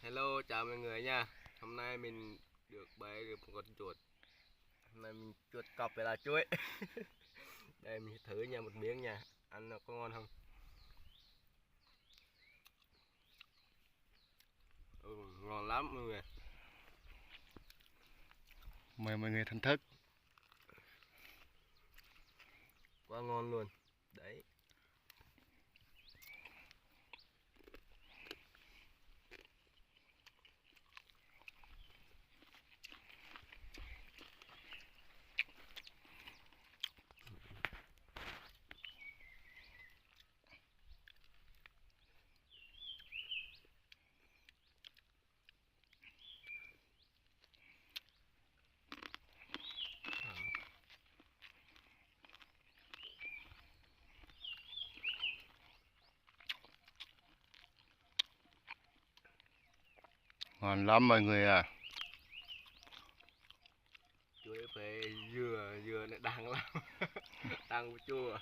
Hello, chào mọi người nha. Hôm nay mình được một con chuột. Hôm nay mình chuột cọp về là chuối. Đây mình thử nha, một miếng nha. Ăn nó có ngon không? Ngon lắm mọi người. Mời mọi người thưởng thức. Quá ngon luôn. Đấy. Ngon lắm mọi người à. Chuối phải dừa, dừa này đắng lắm. Đắng chua.